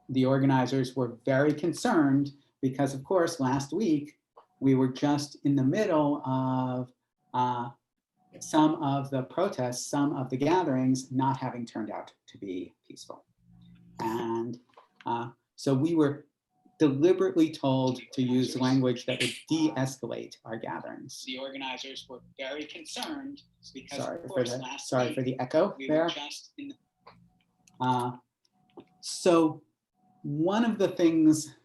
the organizers were very concerned because, of course, last week we were just in the middle of some of the protests, some of the gatherings not having turned out to be peaceful. And so we were deliberately told to use language that would de-escalate our gatherings. The organizers were very concerned because, sorry for the echo there. So one of the things,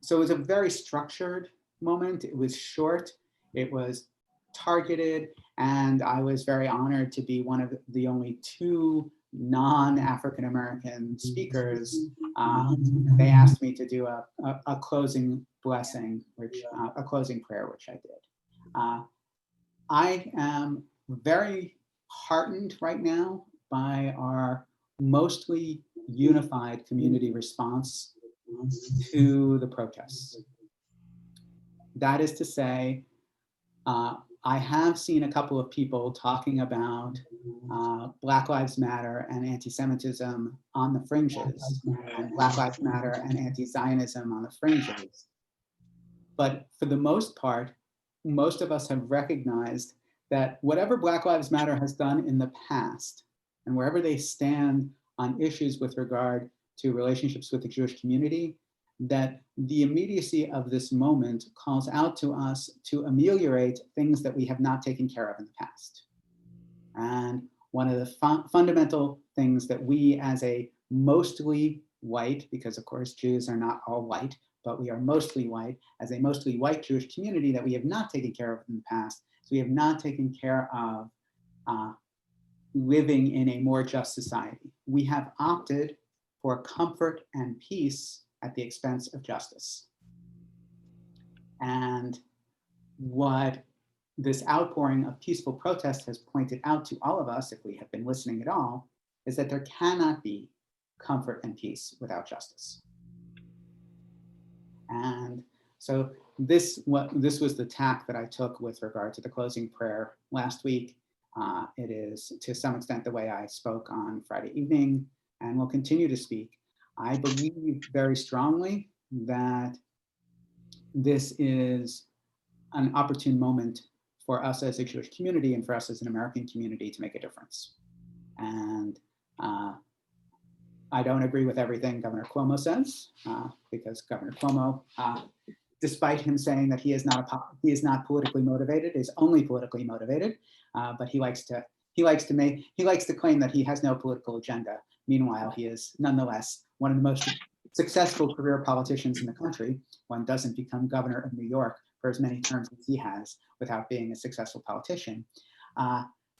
so it was a very structured moment. It was short, it was targeted, and I was very honored to be one of the only two non-African American speakers. They asked me to do a closing blessing, which a closing prayer, which I did. I am very heartened right now by our mostly unified community response to the protests. That is to say, I have seen a couple of people talking about Black Lives Matter and anti-Semitism on the fringes, and Black Lives Matter and anti-Zionism on the fringes. But for the most part, most of us have recognized that whatever Black Lives Matter has done in the past, and wherever they stand on issues with regard to relationships with the Jewish community, that the immediacy of this moment calls out to us to ameliorate things that we have not taken care of in the past. And one of the fundamental things that we, as a mostly white, because of course Jews are not all white, but we are mostly white, as a mostly white Jewish community, that we have not taken care of in the past. So we have not taken care of living in a more just society. We have opted for comfort and peace at the expense of justice. And what this outpouring of peaceful protest has pointed out to all of us, if we have been listening at all, is that there cannot be comfort and peace without justice. And so this was the tack that I took with regard to the closing prayer last week. It is to some extent the way I spoke on Friday evening and will continue to speak. I believe very strongly that this is an opportune moment for us as a Jewish community and for us as an American community to make a difference. And I don't agree with everything Governor Cuomo says, because Governor Cuomo, despite him saying that he is not politically motivated, is only politically motivated, but he likes to claim that he has no political agenda. Meanwhile, he is nonetheless one of the most successful career politicians in the country. One doesn't become governor of New York for as many terms as he has without being a successful politician.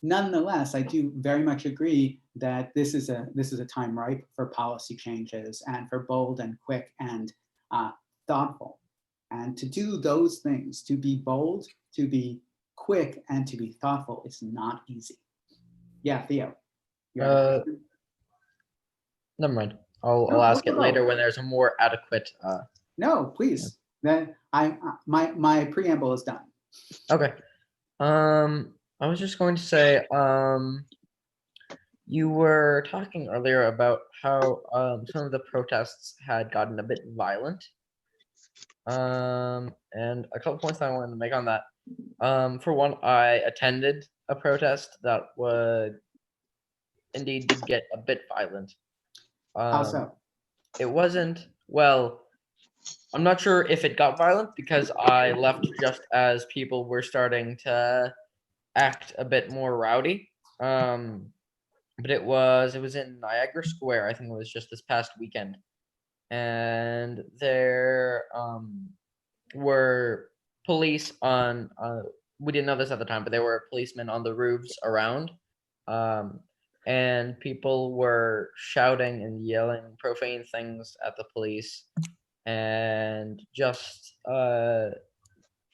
Nonetheless, I do very much agree that this is a time ripe for policy changes and for bold and quick and thoughtful. And to do those things, to be bold, to be quick, and to be thoughtful is not easy. Yeah, Theo. Never mind. I'll ask it later when there's a more adequate. No, please. Then my preamble is done. Okay. I was just going to say, you were talking earlier about how some of the protests had gotten a bit violent. And a couple points that I wanted to make on that. For one, I attended a protest that did get a bit violent. How so? It wasn't, well, I'm not sure if it got violent because I left just as people were starting to act a bit more rowdy. But it was in Niagara Square. I think it was just this past weekend. And there were police on, we didn't know this at the time, but there were policemen on the roofs around. And people were shouting and yelling profane things at the police, and just a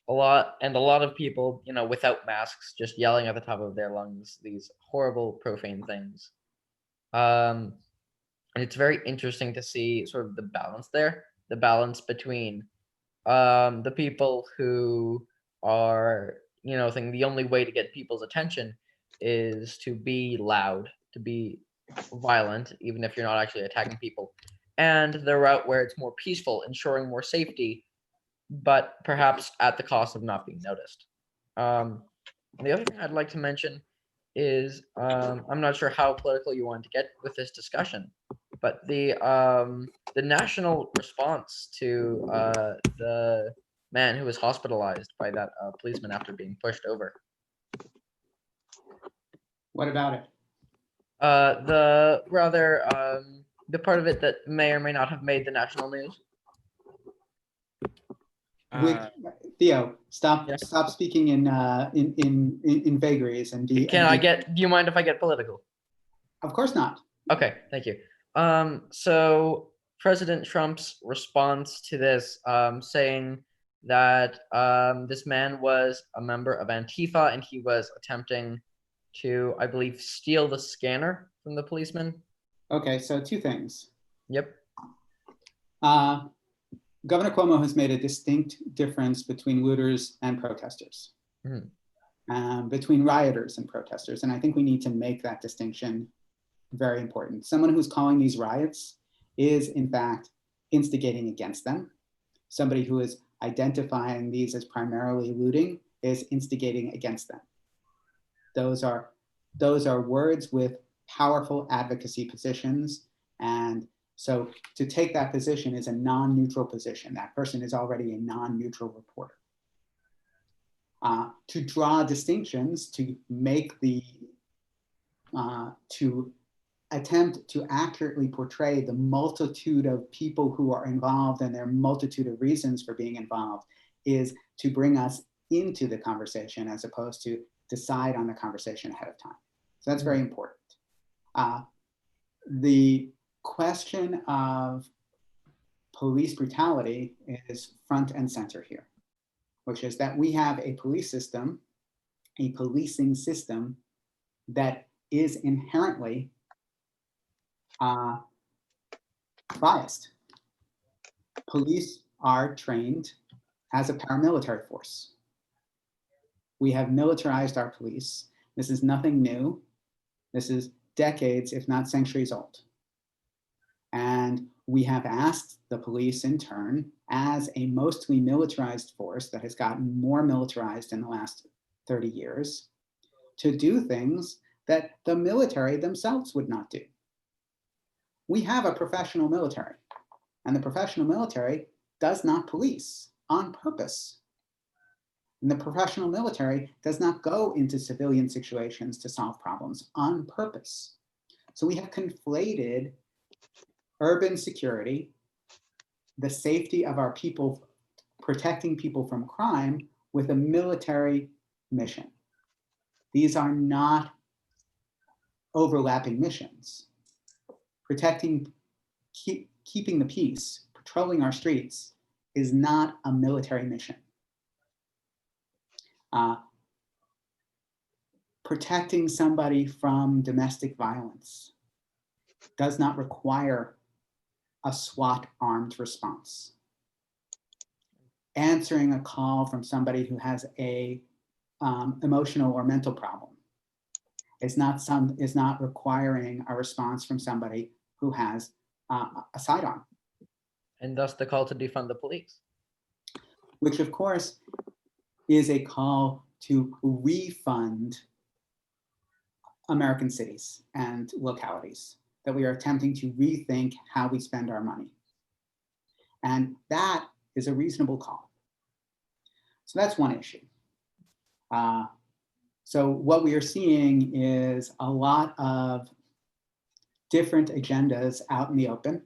lot of people, without masks, just yelling at the top of their lungs these horrible profane things. And it's very interesting to see sort of the balance there, the balance between the people who are, thinking the only way to get people's attention is to be loud, to be violent, even if you're not actually attacking people, and the route where it's more peaceful, ensuring more safety, but perhaps at the cost of not being noticed. The other thing I'd like to mention is I'm not sure how political you want to get with this discussion, but the national response to the man who was hospitalized by that policeman after being pushed over. What about it? The rather the part of it that may or may not have made the national news. Theo, stop Yeah. stop speaking in vagaries and Do you mind if I get political? Of course not. Okay, thank you. So President Trump's response to this, saying that this man was a member of Antifa and he was attempting to, I believe, steal the scanner from the policeman. Okay, so two things. Yep. Governor Cuomo has made a distinct difference between looters and protesters, between rioters and protesters. And I think we need to make that distinction very important. Someone who's calling these riots is, in fact, instigating against them. Somebody who is identifying these as primarily looting is instigating against them. Those are words with powerful advocacy positions. And so to take that position is a non-neutral position. That person is already a non-neutral reporter. To draw distinctions, to make to attempt to accurately portray the multitude of people who are involved and their multitude of reasons for being involved is to bring us into the conversation as opposed to decide on the conversation ahead of time. So that's very important. The question of police brutality is front and center here, which is that we have a police system, a policing system that is inherently biased. Police are trained as a paramilitary force. We have militarized our police. This is nothing new. This is decades, if not centuries old. And we have asked the police in turn, as a mostly militarized force that has gotten more militarized in the last 30 years, to do things that the military themselves would not do. We have a professional military, and the professional military does not police on purpose. And the professional military does not go into civilian situations to solve problems on purpose. So we have conflated urban security, the safety of our people, protecting people from crime, with a military mission. These are not overlapping missions. Protecting, keeping the peace, patrolling our streets is not a military mission. Protecting somebody from domestic violence does not require a SWAT armed response. Answering a call from somebody who has a emotional or mental problem is not requiring a response from somebody who has a sidearm. And thus the call to defund the police. Which of course is a call to refund American cities and localities, that we are attempting to rethink how we spend our money. And that is a reasonable call. So that's one issue. So what we are seeing is a lot of different agendas out in the open.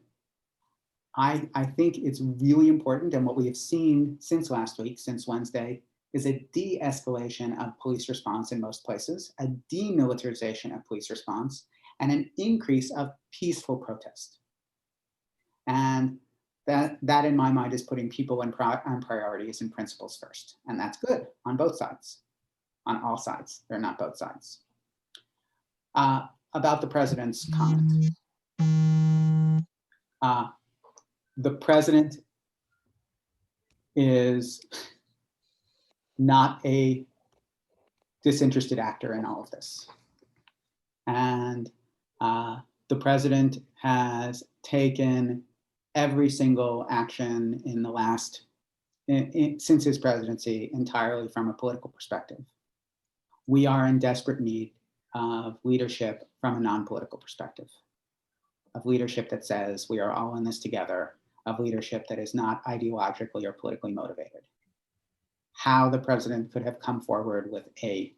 I think it's really important, and what we have seen since last week, since Wednesday, is a de-escalation of police response in most places, a demilitarization of police response, and an increase of peaceful protest. And that in my mind is putting people on priorities and principles first. And that's good on both sides, on all sides. They're not both sides. About the president's comment. The president is not a disinterested actor in all of this. And the president has taken every single action in the last, since his presidency, entirely from a political perspective. We are in desperate need of leadership from a non-political perspective, of leadership that says we are all in this together, of leadership that is not ideologically or politically motivated. How the president could have come forward with a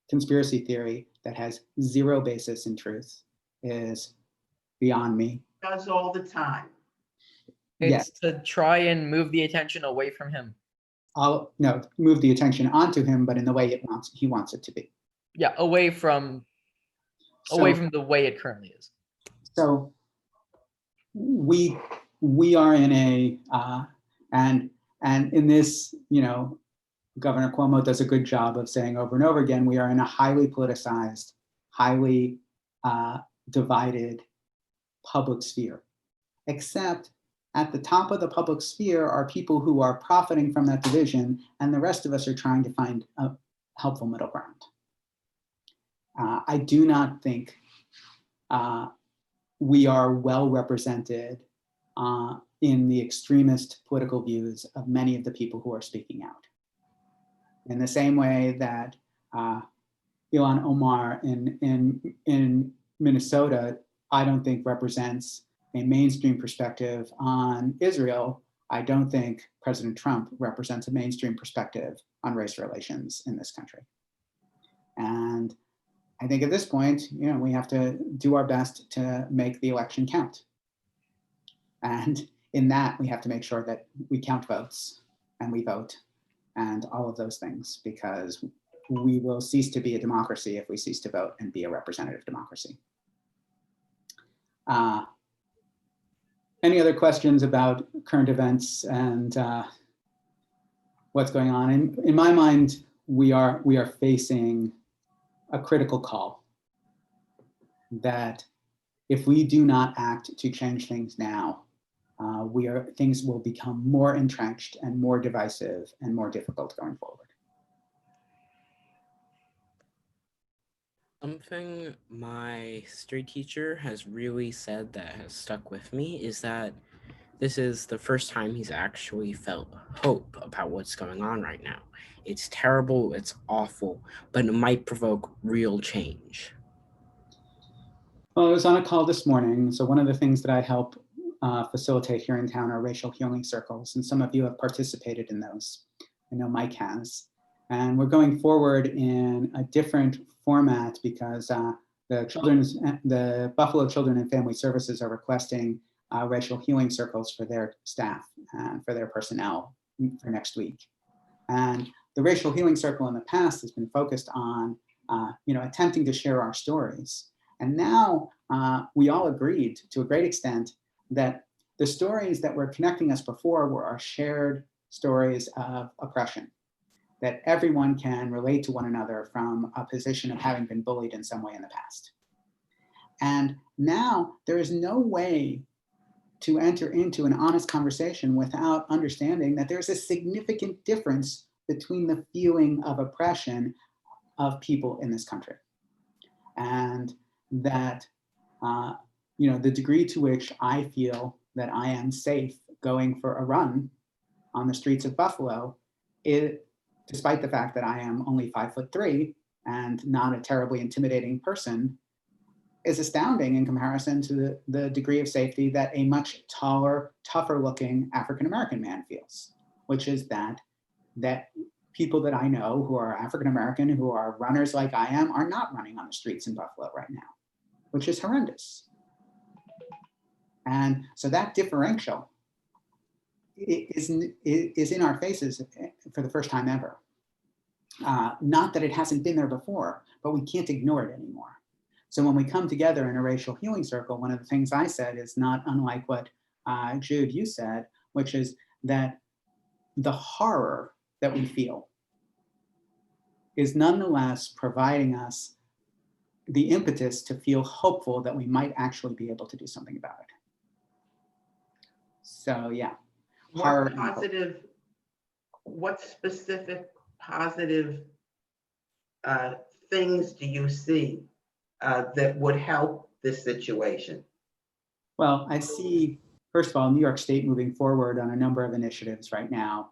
conspiracy theory that has zero basis in truth is beyond me. Does all the time. It's Yes, to try and move the attention away from him. I'll move the attention onto him, but in the way he wants it to be. Yeah, away from the way it currently is. So we are in a and in this, Governor Cuomo does a good job of saying over and over again, we are in a highly politicized, highly divided public sphere. Except at the top of the public sphere are people who are profiting from that division, and the rest of us are trying to find a helpful middle ground. I do not think we are well represented in the extremist political views of many of the people who are speaking out. In the same way that Ilhan Omar in Minnesota, I don't think represents a mainstream perspective on Israel. I don't think President Trump represents a mainstream perspective on race relations in this country. And I think at this point, we have to do our best to make the election count. And in that, we have to make sure that we count votes and we vote and all of those things, because we will cease to be a democracy if we cease to vote and be a representative democracy. Any other questions about current events and what's going on? In my mind, we are facing a critical call that if we do not act to change things now, things will become more entrenched and more divisive and more difficult going forward. Something my history teacher has really said that has stuck with me is that this is the first time he's actually felt hope about what's going on right now. It's terrible, it's awful, but it might provoke real change. Well, I was on a call this morning. So one of the things that I help facilitate here in town are racial healing circles. And some of you have participated in those. I know Mike has. And we're going forward in a different format because the Buffalo Children and Family Services are requesting racial healing circles for their staff and for their personnel for next week. And the racial healing circle in the past has been focused on attempting to share our stories. And now we all agreed to a great extent that the stories that were connecting us before were our shared stories of oppression, that everyone can relate to one another from a position of having been bullied in some way in the past. And now there is no way to enter into an honest conversation without understanding that there's a significant difference between the feeling of oppression of people in this country. And that, the degree to which I feel that I am safe going for a run on the streets of Buffalo, despite the fact that I am only 5'3" and not a terribly intimidating person, is astounding in comparison to the degree of safety that a much taller, tougher looking African-American man feels, which is that people that I know who are African-American, who are runners like I am, are not running on the streets in Buffalo right now, which is horrendous. And so that differential is in our faces for the first time ever. Not that it hasn't been there before, but we can't ignore it anymore. So when we come together in a racial healing circle, one of the things I said is not unlike what Jude, you said, which is that the horror that we feel is nonetheless providing us the impetus to feel hopeful that we might actually be able to do something about it. So yeah. What specific positive things do you see that would help this situation? Well, I see, first of all, New York State moving forward on a number of initiatives right now.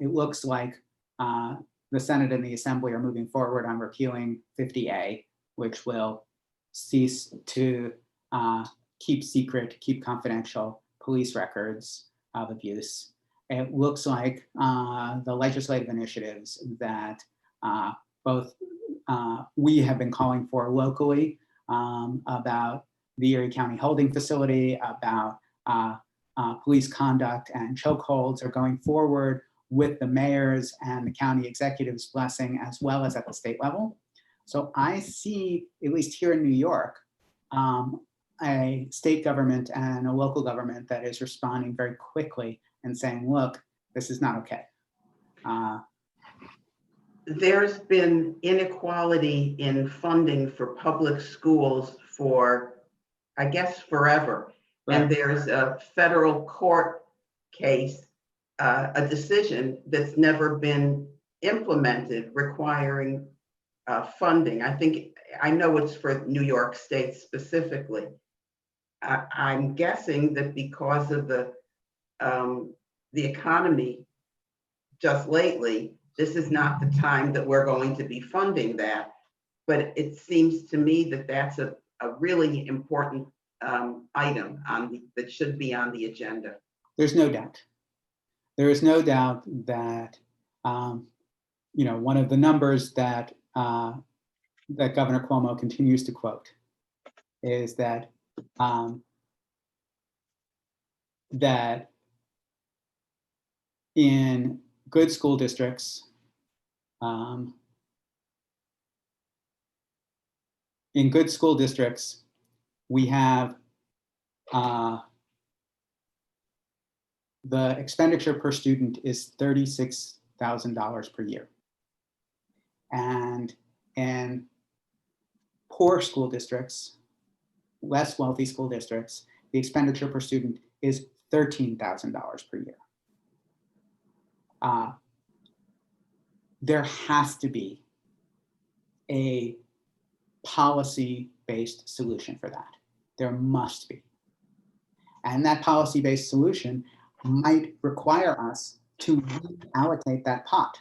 It looks like the Senate and the Assembly are moving forward on repealing 50A, which will cease to keep secret, keep confidential police records of abuse. It looks like the legislative initiatives that both we have been calling for locally about the Erie County Holding Facility, about police conduct and chokeholds are going forward with the mayor's and the county executive's blessing, as well as at the state level. So I see, at least here in New York, a state government and a local government that is responding very quickly and saying, look, this is not okay. There's been inequality in funding for public schools for, I guess, forever. Right. And there's a federal court case, a decision that's never been implemented requiring funding. I know it's for New York State specifically. I'm guessing that because of the economy just lately, this is not the time that we're going to be funding that. But it seems to me that that's a really important item that should be on the agenda. There's no doubt. There is no doubt that one of the numbers that that Governor Cuomo continues to quote is that that in good school districts, we have the expenditure per student is $36,000 per year. And in poor school districts, less wealthy school districts, the expenditure per student is $13,000 per year. There has to be a policy-based solution for that. There must be. And that policy-based solution might require us to reallocate that pot.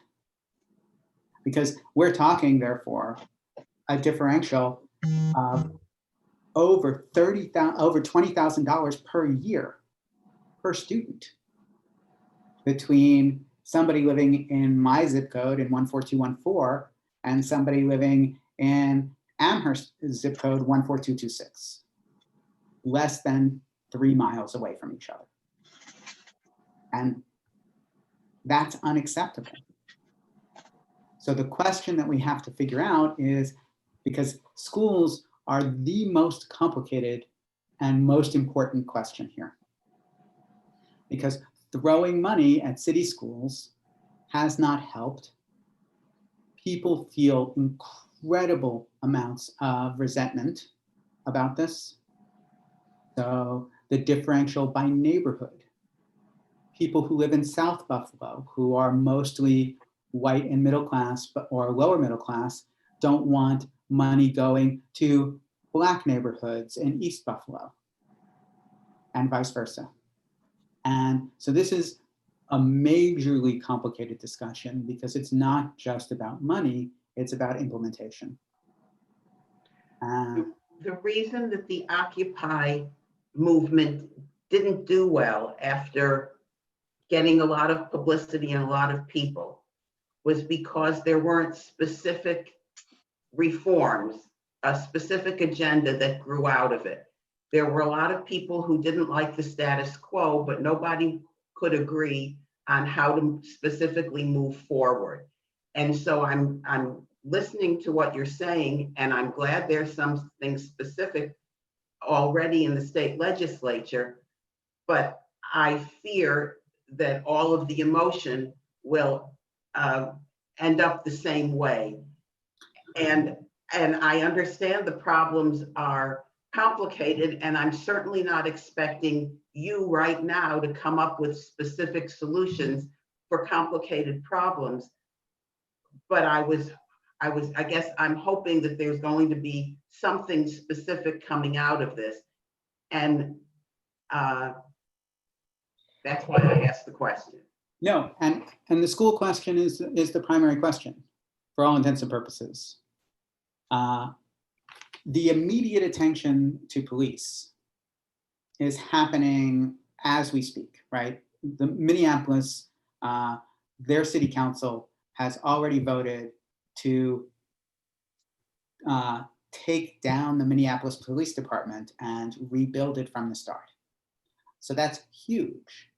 Because we're talking, therefore, a differential of over $20,000 per year per student between somebody living in my zip code in 14214 and somebody living in Amherst zip code 14226, less than 3 miles away from each other. And that's unacceptable. So the question that we have to figure out is, because schools are the most complicated and most important question here. Because throwing money at city schools has not helped. People feel incredible amounts of resentment about this. So the differential by neighborhood. People who live in South Buffalo, who are mostly white and middle class or lower middle class, don't want money going to Black neighborhoods in East Buffalo, and vice versa. And so this is a majorly complicated discussion because it's not just about money, it's about implementation. The reason that the Occupy movement didn't do well after getting a lot of publicity and a lot of people was because there weren't specific reforms, a specific agenda that grew out of it. There were a lot of people who didn't like the status quo, but nobody could agree on how to specifically move forward. And so I'm listening to what you're saying, and I'm glad there's something specific already in the state legislature, but I fear that all of the emotion will end up the same way. And I understand the problems are complicated, and I'm certainly not expecting you right now to come up with specific solutions for complicated problems. But I guess I'm hoping that there's going to be something specific coming out of this. And That's why I asked the question. No, and the school question is the primary question for all intents and purposes. The immediate attention to police is happening as we speak, right? The Minneapolis, their city council has already voted to take down the Minneapolis Police Department and rebuild it from the start. So that's huge.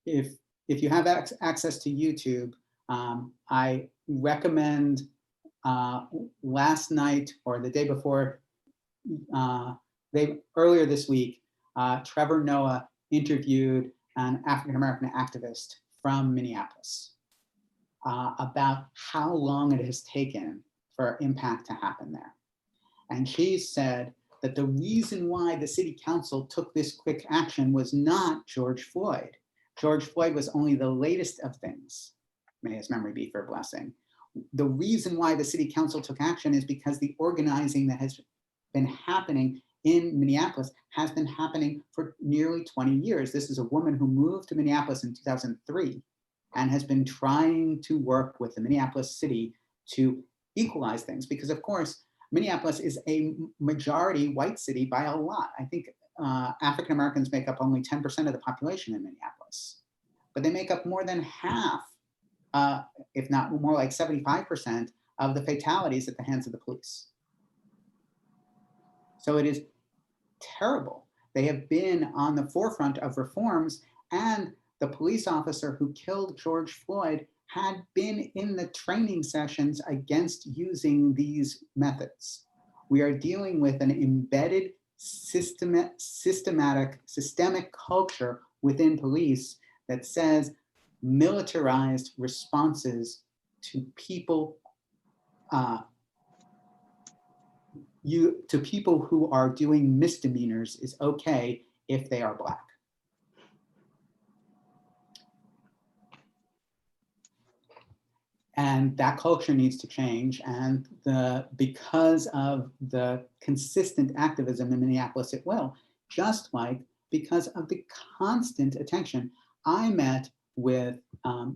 If you have access to YouTube, I recommend last night or the day before, earlier this week, Trevor Noah interviewed an African-American activist from Minneapolis about how long it has taken for impact to happen there. And she said that the reason why the city council took this quick action was not George Floyd. George Floyd was only the latest of things. May his memory be for a blessing. The reason why the city council took action is because the organizing that has been happening in Minneapolis has been happening for nearly 20 years. This is a woman who moved to Minneapolis in 2003 and has been trying to work with the Minneapolis city to equalize things, because of course, Minneapolis is a majority white city by a lot. I think African Americans make up only 10% of the population in Minneapolis, but they make up more than half, if not more like 75% of the fatalities at the hands of the police. So it is terrible. They have been on the forefront of reforms, and the police officer who killed George Floyd had been in the training sessions against using these methods. We are dealing with an embedded systemic culture within police that says militarized responses to people to people who are doing misdemeanors is okay if they are Black. And that culture needs to change. And because of the consistent activism in Minneapolis, it will, just like because of the constant attention. I met with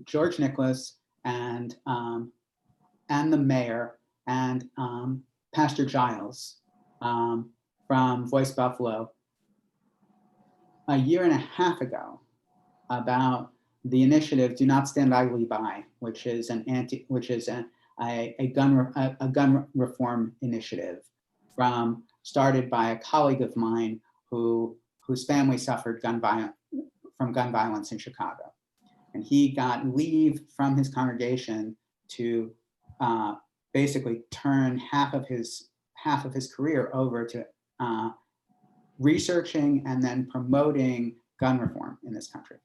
George Nicholas and the mayor and Pastor Giles from Voice Buffalo a year and a half ago about the initiative "Do Not Stand Idly By," which is a gun reform initiative started by a colleague of mine whose family suffered from gun violence in Chicago, and he got leave from his congregation to basically turn half of his career over to researching and then promoting gun reform in this country.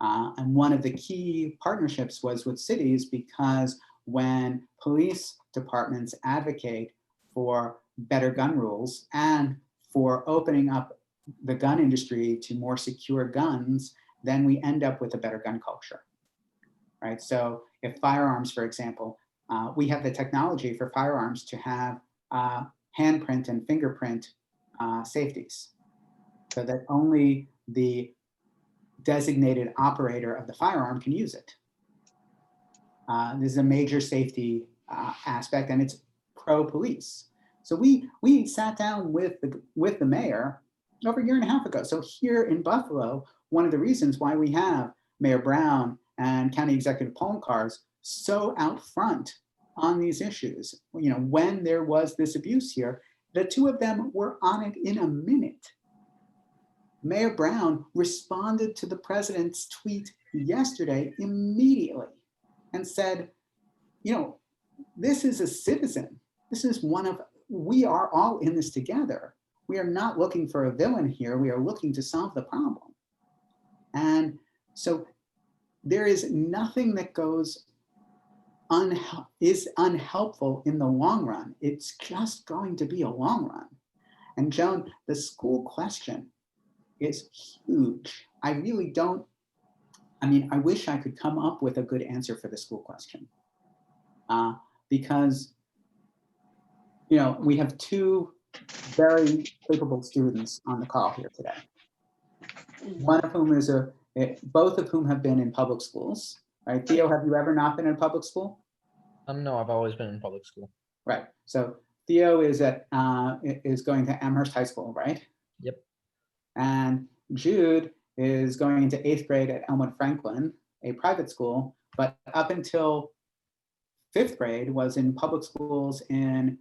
And one of the key partnerships was with cities, because when police departments advocate for better gun rules and for opening up the gun industry to more secure guns, then we end up with a better gun culture, right? So if firearms, for example, we have the technology for firearms to have handprint and fingerprint safeties, so that only the designated operator of the firearm can use it. This is a major safety aspect, and it's pro-police. So we sat down with the mayor over a year and a half ago. So here in Buffalo, one of the reasons why we have Mayor Brown and County Executive Poloncarz so out front on these issues, when there was this abuse here, the two of them were on it in a minute. Mayor Brown responded to the president's tweet yesterday immediately and said, this is a citizen. This is we are all in this together. We are not looking for a villain here. We are looking to solve the problem. And so there is nothing that is unhelpful in the long run. It's just going to be a long run. And Joan, the school question is huge. I wish I could come up with a good answer for the school question, because we have two very capable students on the call here today. one of whom is both of whom have been in public schools, right? Theo, have you ever not been in public school? No, I've always been in public school. Right. So Theo is going to Amherst High School, right? Yep. And Jude is going into 8th grade at Elmwood Franklin, a private school, but up until 5th grade was in public schools in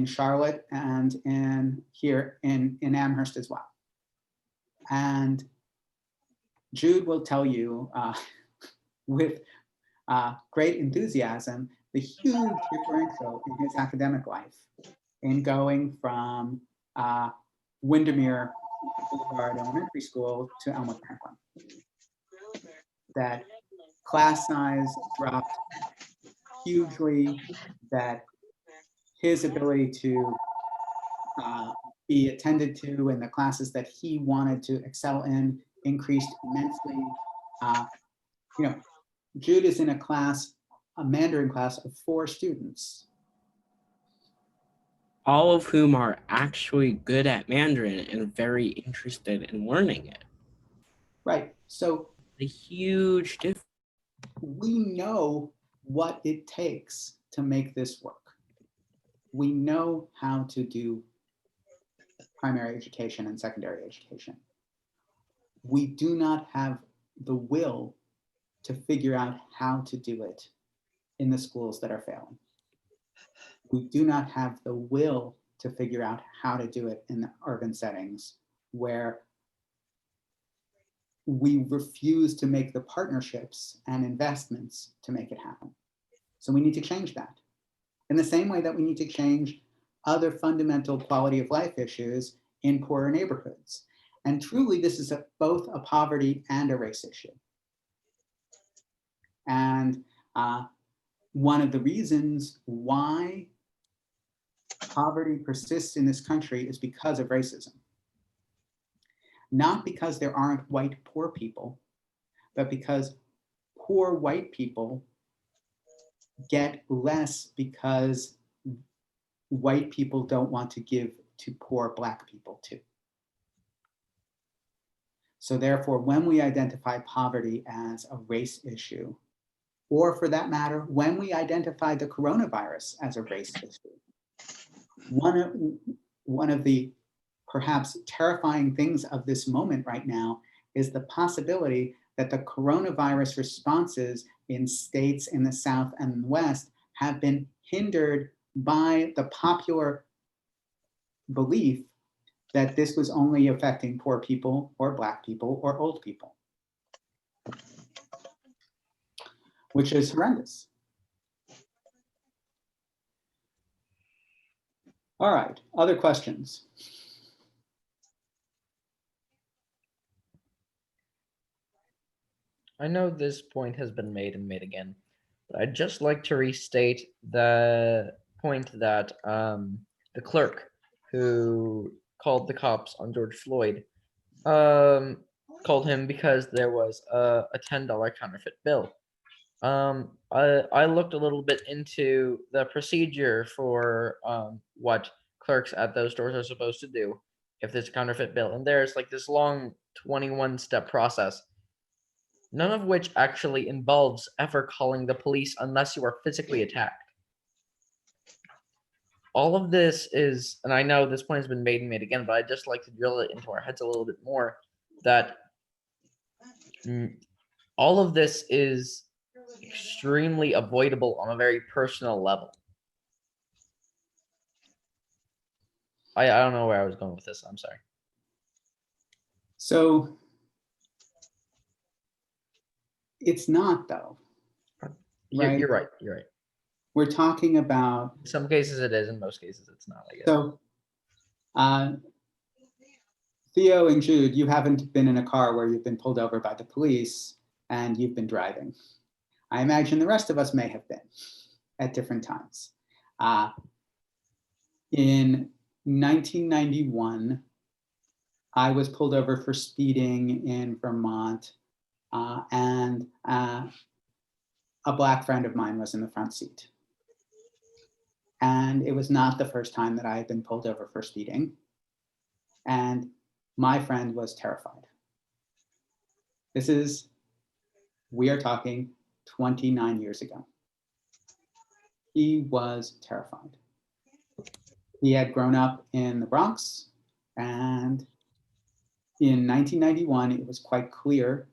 Charlotte and here in Amherst as well. And Jude will tell you with great enthusiasm the huge differential in his academic life in going from Windermere Boulevard Elementary School to Elmwood Franklin. That class size dropped hugely, that his ability to be attended to and the classes that he wanted to excel in increased immensely. Jude is in a Mandarin class of 4 students. All of whom are actually good at Mandarin and very interested in learning it. Right. So A huge difference. we know what it takes to make this work. We know how to do primary education and secondary education. We do not have the will to figure out how to do it in the schools that are failing. We do not have the will to figure out how to do it in the urban settings where we refuse to make the partnerships and investments to make it happen. So we need to change that. In the same way that we need to change other fundamental quality of life issues in poorer neighborhoods. And truly, this is both a poverty and a race issue. And one of the reasons why poverty persists in this country is because of racism. Not because there aren't white poor people, but because poor white people get less because white people don't want to give to poor Black people too. So therefore, when we identify poverty as a race issue, or for that matter, when we identify the coronavirus as a race issue, one of the perhaps terrifying things of this moment right now is the possibility that the coronavirus responses in states in the South and the West have been hindered by the popular belief that this was only affecting poor people or Black people or old people, which is horrendous. All right, other questions? I know this point has been made and made again, but I'd just like to restate the point that the clerk who called the cops on George Floyd called him because there was a $10 counterfeit bill. I looked a little bit into the procedure for what clerks at those stores are supposed to do if there's a counterfeit bill, and there's like this long 21-step process, none of which actually involves ever calling the police unless you are physically attacked. All of this is, and I know this point has been made and made again, but I'd just like to drill it into our heads a little bit more, that all of this is extremely avoidable on a very personal level. I don't know where I was going with this. I'm sorry. So it's not, though. Right? You're right. You're right. We're talking about. In some cases it is, in most cases it's not, I guess. So Theo and Jude, you haven't been in a car where you've been pulled over by the police and you've been driving. I imagine the rest of us may have been at different times. In 1991, I was pulled over for speeding in Vermont, and a Black friend of mine was in the front seat. And it was not the first time that I had been pulled over for speeding. And my friend was terrified. We are talking 29 years ago. He was terrified. He had grown up in the Bronx, and in 1991, it was quite clear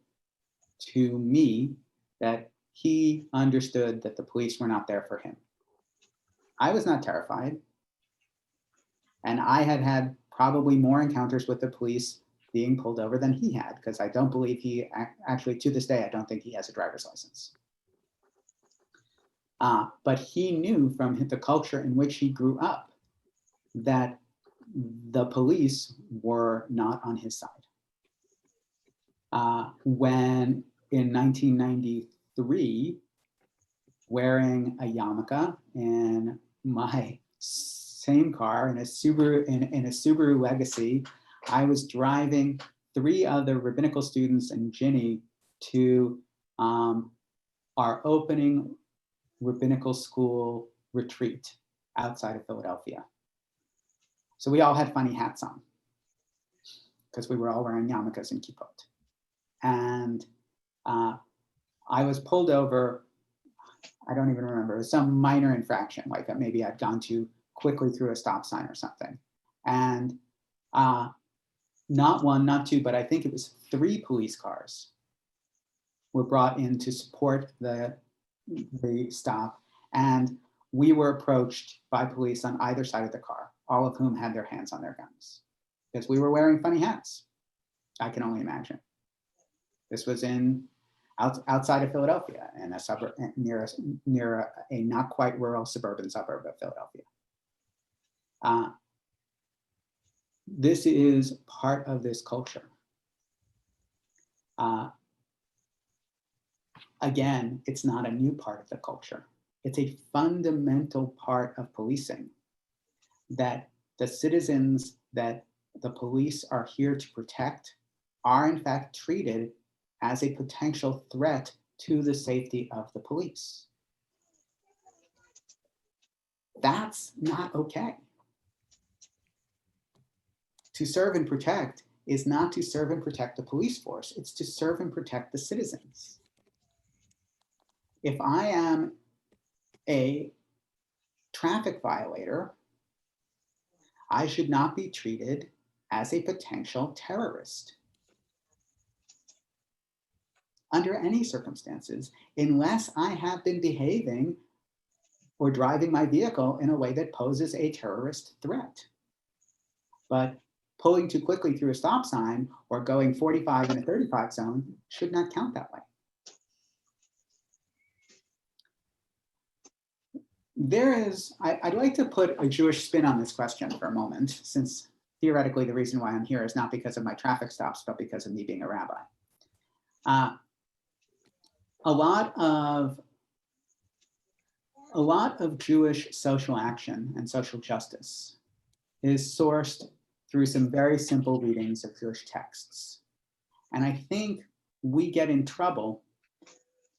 to me that he understood that the police were not there for him. I was not terrified, and I had had probably more encounters with the police being pulled over than he had, because I don't believe he, actually to this day, I don't think he has a driver's license. But he knew from the culture in which he grew up that the police were not on his side. When in 1993, wearing a yarmulke in my same car in a Subaru Legacy, I was driving 3 other rabbinical students and Ginny to our opening rabbinical school retreat outside of Philadelphia. So we all had funny hats on because we were all wearing yarmulkes and kippot. And I was pulled over, I don't even remember, it was some minor infraction, like maybe I'd gone too quickly through a stop sign or something. And not 1, not 2, but I think it was 3 police cars were brought in to support the stop. And we were approached by police on either side of the car, all of whom had their hands on their guns because we were wearing funny hats. I can only imagine. This was outside of Philadelphia, in a suburb near a not quite rural suburban suburb of Philadelphia. This is part of this culture. Again, it's not a new part of the culture. It's a fundamental part of policing, that the citizens that the police are here to protect are in fact treated as a potential threat to the safety of the police. That's not okay. To serve and protect is not to serve and protect the police force, it's to serve and protect the citizens. If I am a traffic violator, I should not be treated as a potential terrorist under any circumstances, unless I have been behaving or driving my vehicle in a way that poses a terrorist threat. But pulling too quickly through a stop sign or going 45 in a 35 zone should not count that way. I'd like to put a Jewish spin on this question for a moment, since theoretically the reason why I'm here is not because of my traffic stops, but because of me being a rabbi. A lot of Jewish social action and social justice is sourced through some very simple readings of Jewish texts. And I think we get in trouble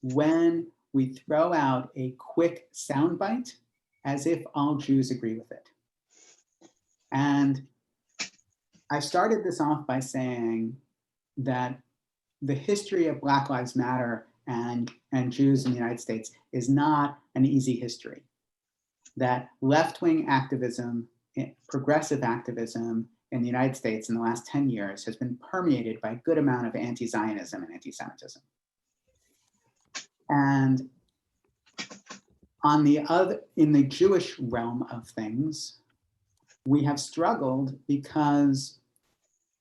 when we throw out a quick soundbite as if all Jews agree with it. And I started this off by saying that the history of Black Lives Matter and Jews in the United States is not an easy history. That left-wing activism, progressive activism in the United States in the last 10 years has been permeated by a good amount of anti-Zionism and anti-Semitism. And in the Jewish realm of things, we have struggled because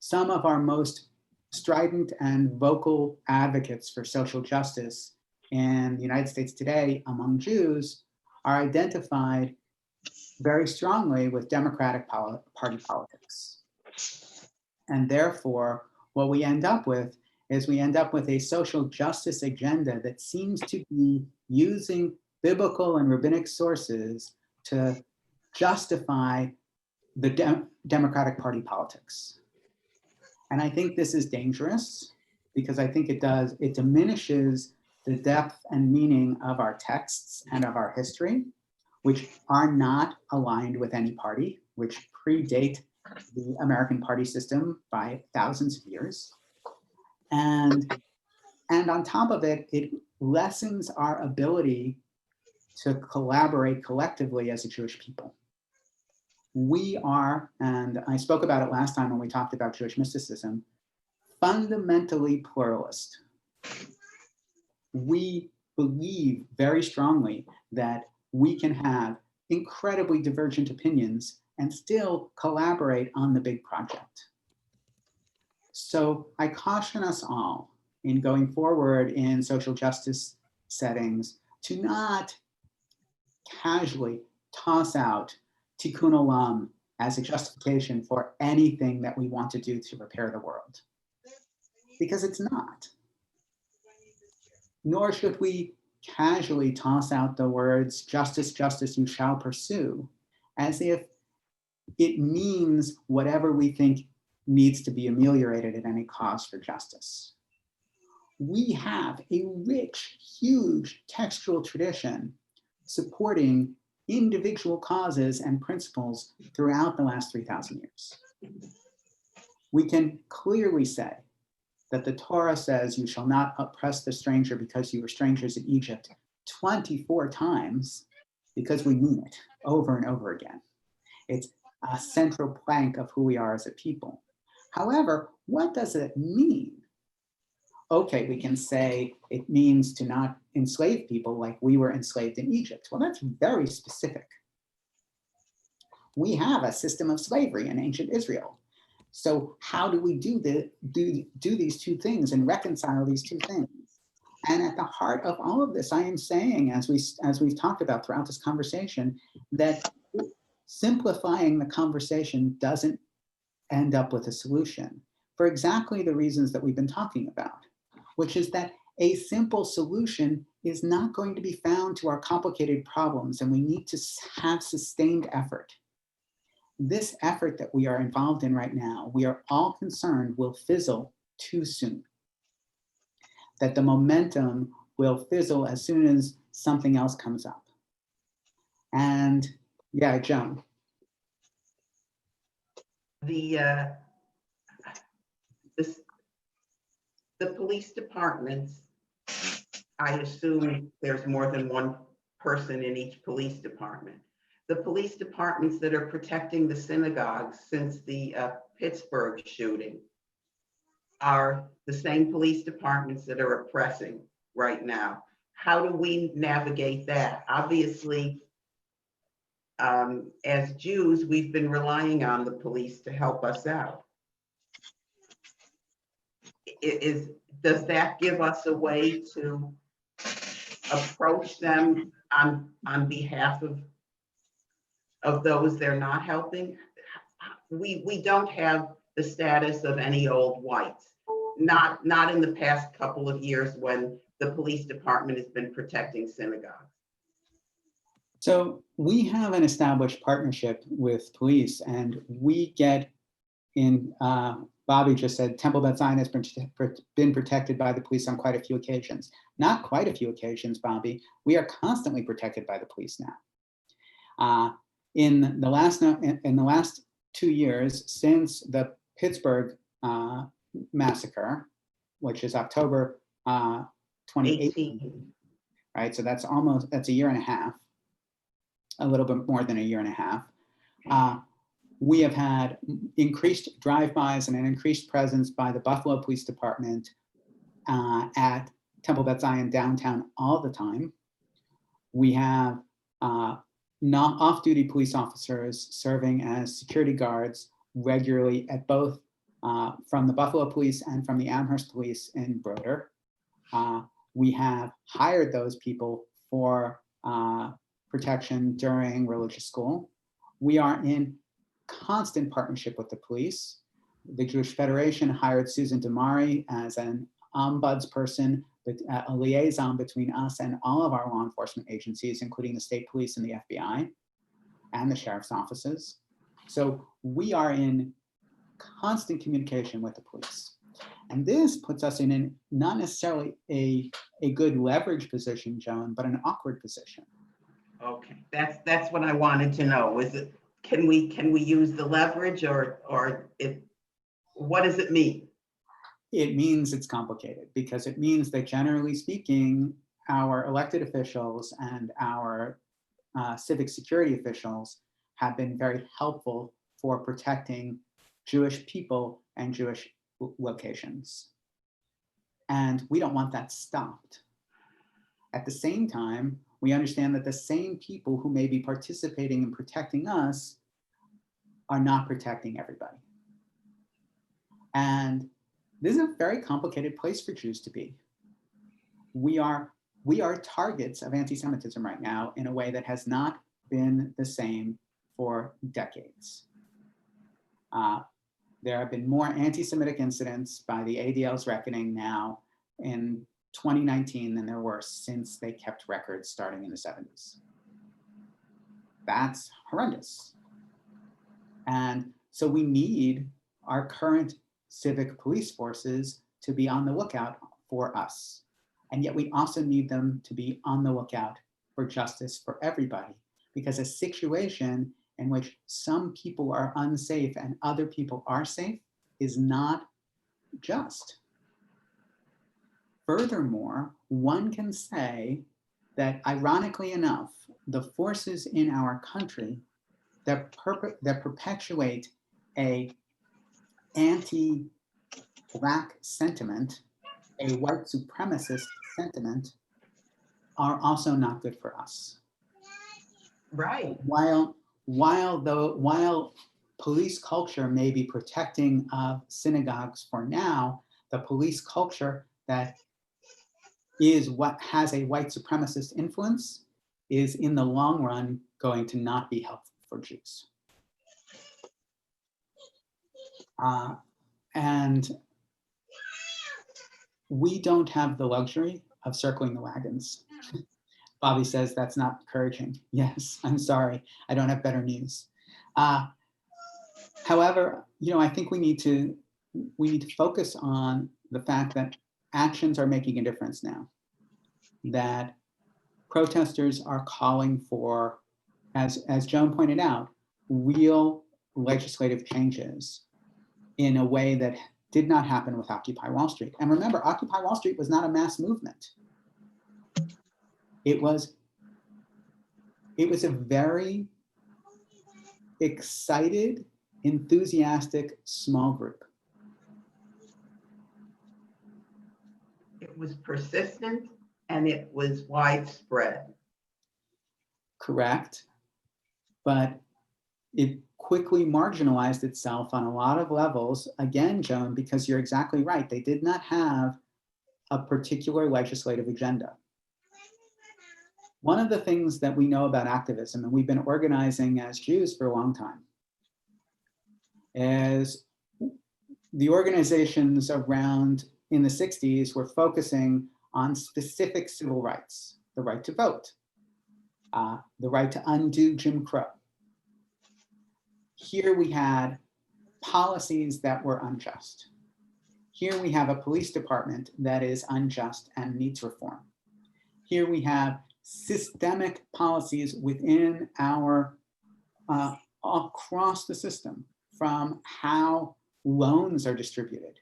some of our most strident and vocal advocates for social justice in the United States today among Jews are identified very strongly with Democratic Party politics. And therefore, what we end up with is a social justice agenda that seems to be using biblical and rabbinic sources to justify the Democratic Party politics. And I think this is dangerous because I think it diminishes the depth and meaning of our texts and of our history, which are not aligned with any party, which predate the American party system by thousands of years. And And on top of it, it lessens our ability to collaborate collectively as a Jewish people. We are, and I spoke about it last time when we talked about Jewish mysticism, fundamentally pluralist. We believe very strongly that we can have incredibly divergent opinions and still collaborate on the big project. So I caution us all in going forward in social justice settings to not casually toss out tikkun olam as a justification for anything that we want to do to repair the world, because it's not. Nor should we casually toss out the words justice, justice, you shall pursue, as if it means whatever we think needs to be ameliorated at any cost for justice. We have a rich, huge textual tradition supporting individual causes and principles throughout the last 3,000 years. We can clearly say that the Torah says you shall not oppress the stranger because you were strangers in Egypt 24 times, because we mean it over and over again. It's a central plank of who we are as a people. However, what does it mean? Okay, we can say it means to not enslave people like we were enslaved in Egypt. Well, that's very specific. We have a system of slavery in ancient Israel. So how do we do these two things and reconcile these two things? And at the heart of all of this, I am saying, as we've talked about throughout this conversation, that simplifying the conversation doesn't end up with a solution for exactly the reasons that we've been talking about, which is that a simple solution is not going to be found to our complicated problems, and we need to have sustained effort. This effort that we are involved in right now, we are all concerned will fizzle too soon. That the momentum will fizzle as soon as something else comes up. And yeah, Joan. The police departments, I assume there's more than one person in each police department. The police departments that are protecting the synagogues since the Pittsburgh shooting are the same police departments that are oppressing right now. How do we navigate that? Obviously, as Jews, we've been relying on the police to help us out. Does that give us a way to approach them on behalf of those they're not helping? We don't have the status of any old whites, not in the past couple of years when the police department has been protecting synagogues. So we have an established partnership with police, and we get in, Bobby just said Temple Bet Zion has been protected by the police on quite a few occasions. Not quite a few occasions, Bobby. We are constantly protected by the police now. In the last 2 years since the Pittsburgh massacre, which is October 2018, right? So that's a year and a half, a little bit more than a year and a half. We have had increased drive-bys and an increased presence by the Buffalo Police Department at Temple Bet Zion downtown all the time. We have not off-duty police officers serving as security guards regularly at both from the Buffalo Police and from the Amherst Police in Broder. We have hired those people for protection during religious school. We are in constant partnership with the police. The Jewish Federation hired Susan Damari as an ombudsperson, a liaison between us and all of our law enforcement agencies, including the state police and the FBI and the sheriff's offices. So we are in constant communication with the police. And this puts us in not necessarily a good leverage position, Joan, but an awkward position. Okay, that's what I wanted to know. Is it, can we use the leverage, or what does it mean? it means it's complicated, because it means that generally speaking, our elected officials and our civic security officials have been very helpful for protecting Jewish people and Jewish locations. And we don't want that stopped. At the same time, we understand that the same people who may be participating in protecting us are not protecting everybody. And this is a very complicated place for Jews to be. We are targets of anti-Semitism right now in a way that has not been the same for decades. There have been more anti-Semitic incidents by the ADL's reckoning now in 2019 than there were since they kept records starting in the 70s. That's horrendous. And so we need our current civic police forces to be on the lookout for us. And yet we also need them to be on the lookout for justice for everybody, because a situation in which some people are unsafe and other people are safe is not just. Furthermore, one can say that, ironically enough, the forces in our country that perpetuate a anti-Black sentiment, a white supremacist sentiment, are also not good for us. Right. While police culture may be protecting of synagogues for now, the police culture that is what has a white supremacist influence is in the long run going to not be helpful for Jews. And we don't have the luxury of circling the wagons. Bobby says that's not encouraging. Yes, I'm sorry, I don't have better news. However, I think we need to focus on the fact that actions are making a difference now, that protesters are calling for, as Joan pointed out, real legislative changes in a way that did not happen with Occupy Wall Street. And remember, Occupy Wall Street was not a mass movement. It was a very excited, enthusiastic, small group. It was persistent and it was widespread. Correct. But it quickly marginalized itself on a lot of levels. Again, Joan, because you're exactly right. They did not have a particular legislative agenda. One of the things that we know about activism, and we've been organizing as Jews for a long time, is the organizations around in the 60s were focusing on specific civil rights, the right to vote, the right to undo Jim Crow. Here we had policies that were unjust. Here we have a police department that is unjust and needs reform. Here we have systemic policies within our, across the system, from how loans are distributed,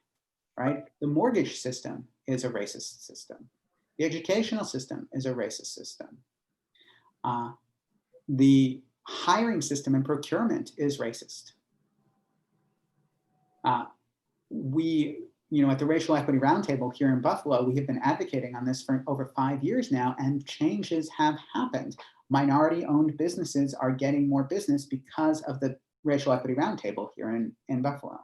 right? The mortgage system is a racist system. The educational system is a racist system. The hiring system and procurement is racist. At the Racial Equity Roundtable here in Buffalo, we have been advocating on this for over 5 years now, and changes have happened. Minority-owned businesses are getting more business because of the Racial Equity Roundtable here in Buffalo,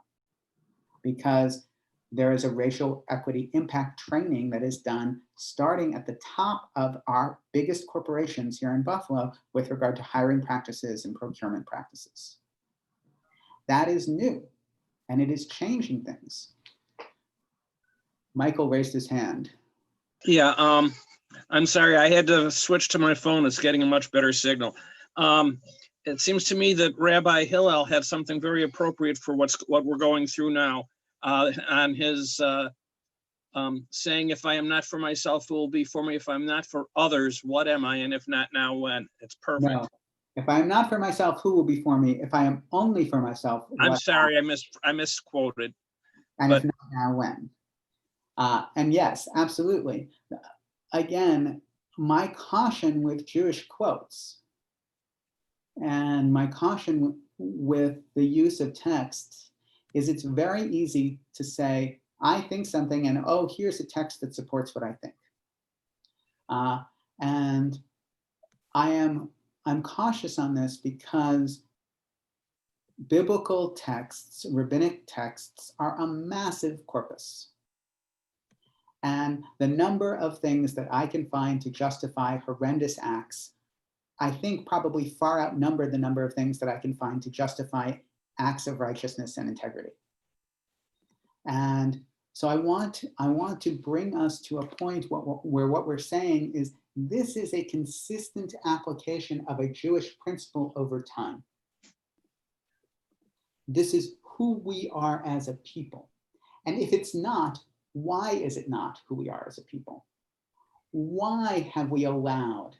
because there is a racial equity impact training that is done starting at the top of our biggest corporations here in Buffalo with regard to hiring practices and procurement practices. That is new, and it is changing things. Michael raised his hand. Yeah, I'm sorry, I had to switch to my phone. It's getting a much better signal. It seems to me that Rabbi Hillel had something very appropriate for what we're going through now. On his saying, if I am not for myself, who will be for me? If I'm not for others, what am I? And if not now, when? It's perfect. No. If I am not for myself, who will be for me? If I am only for myself, I'm sorry, I misquoted. And if not now, when? And yes, absolutely. Again, my caution with Jewish quotes and my caution with the use of text is it's very easy to say, I think something, and oh, here's a text that supports what I think. And I'm cautious on this because biblical texts, rabbinic texts, are a massive corpus. And the number of things that I can find to justify horrendous acts, I think probably far outnumber the number of things that I can find to justify acts of righteousness and integrity. And so I want to bring us to a point where what we're saying is this is a consistent application of a Jewish principle over time. This is who we are as a people. And if it's not, why is it not who we are as a people? Why have we allowed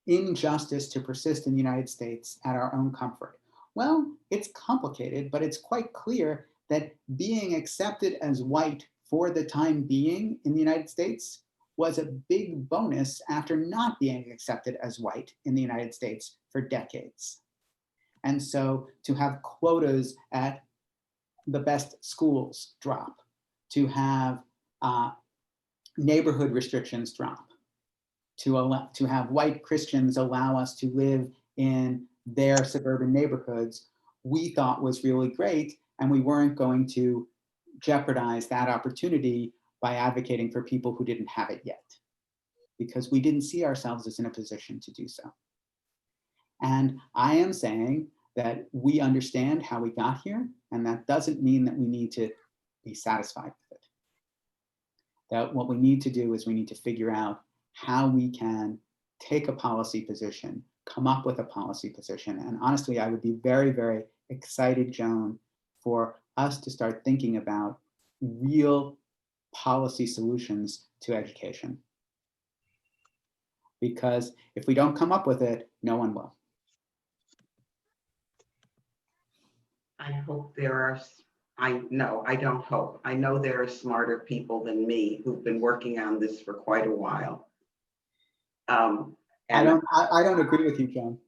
injustice to persist in the United States at our own comfort? Well, it's complicated, but it's quite clear that being accepted as white for the time being in the United States was a big bonus after not being accepted as white in the United States for decades. And so to have quotas at the best schools drop, to have neighborhood restrictions drop, to have white Christians allow us to live in their suburban neighborhoods, we thought was really great, and we weren't going to jeopardize that opportunity by advocating for people who didn't have it yet, because we didn't see ourselves as in a position to do so. And I am saying that we understand how we got here, and that doesn't mean that we need to be satisfied with it. That what we need to do is we need to figure out how we can take a policy position, come up with a policy position. And honestly, I would be very, very excited, Joan, for us to start thinking about real policy solutions to education. Because if we don't come up with it, no one will. I hope there are, I don't hope. I know there are smarter people than me who've been working on this for quite a while. I don't agree with you, Joan.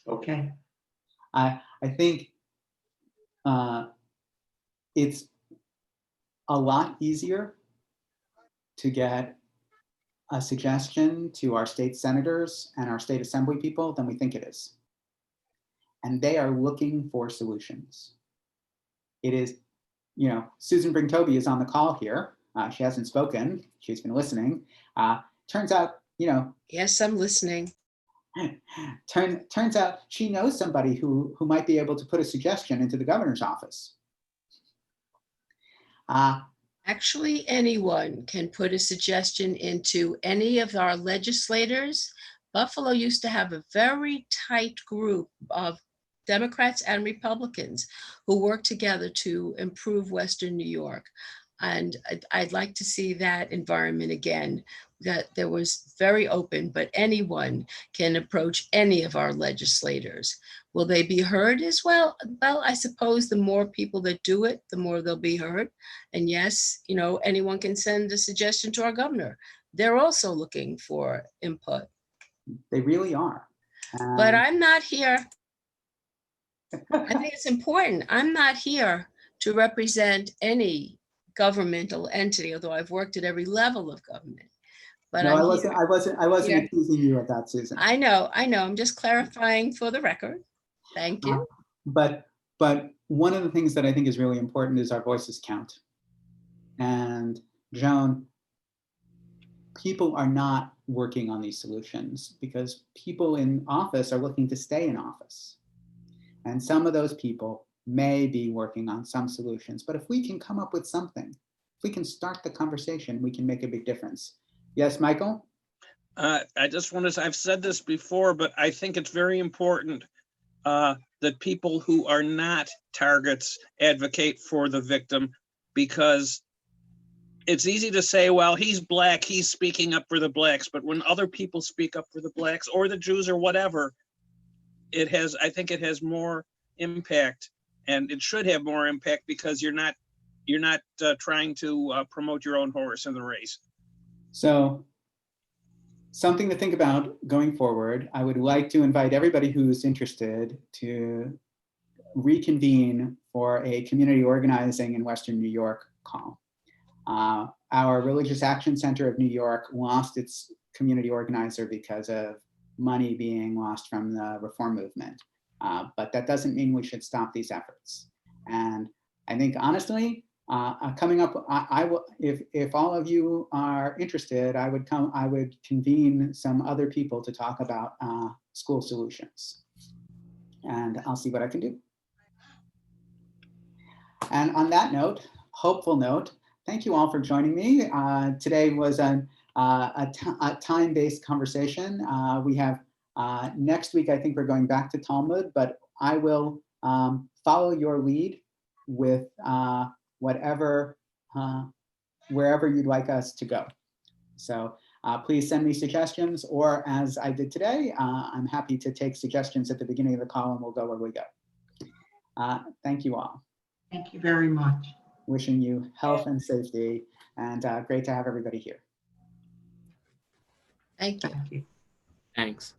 Okay. I think it's a lot easier to get a suggestion to our state senators and our state assembly people than we think it is. And they are looking for solutions. It is, Susan Bring-Toby is on the call here. She hasn't spoken, she's been listening. Turns out, Yes, I'm listening. Turns out she knows somebody who might be able to put a suggestion into the governor's office. Actually, anyone can put a suggestion into any of our legislators. Buffalo used to have a very tight group of Democrats and Republicans who worked together to improve Western New York. And I'd like to see that environment again, that there was very open, but anyone can approach any of our legislators. Will they be heard as well? Well, I suppose the more people that do it, the more they'll be heard. And yes, anyone can send a suggestion to our governor. They're also looking for input. They really are. But I'm not here. I think it's important. I'm not here to represent any governmental entity, although I've worked at every level of government. But no, I wasn't accusing you of that, Susan. I know. I'm just clarifying for the record. Thank you. But one of the things that I think is really important is our voices count. And Joan, people are not working on these solutions because people in office are looking to stay in office. And some of those people may be working on some solutions, but if we can come up with something, if we can start the conversation, we can make a big difference. Yes, Michael? I just want to, I've said this before, but I think it's very important that people who are not targets advocate for the victim, because it's easy to say, well, he's black, he's speaking up for the blacks, but when other people speak up for the blacks or the Jews or whatever, I think it has more impact, and it should have more impact because you're not trying to promote your own horse in the race. So something to think about going forward. I would like to invite everybody who's interested to reconvene for a community organizing in Western New York call. Our Religious Action Center of New York lost its community organizer because of money being lost from the reform movement. But that doesn't mean we should stop these efforts. And I think honestly, coming up, I will, if all of you are interested, I would convene some other people to talk about school solutions. And I'll see what I can do. And on that note, hopeful note, thank you all for joining me. Today was a time-based conversation. We have next week, I think we're going back to Talmud, but I will follow your lead with whatever, wherever you'd like us to go. So please send me suggestions, or as I did today, I'm happy to take suggestions at the beginning of the call and we'll go where we go. Thank you all. Thank you very much. Wishing you health and safety, and great to have everybody here. Thank you. Thank you. Thanks.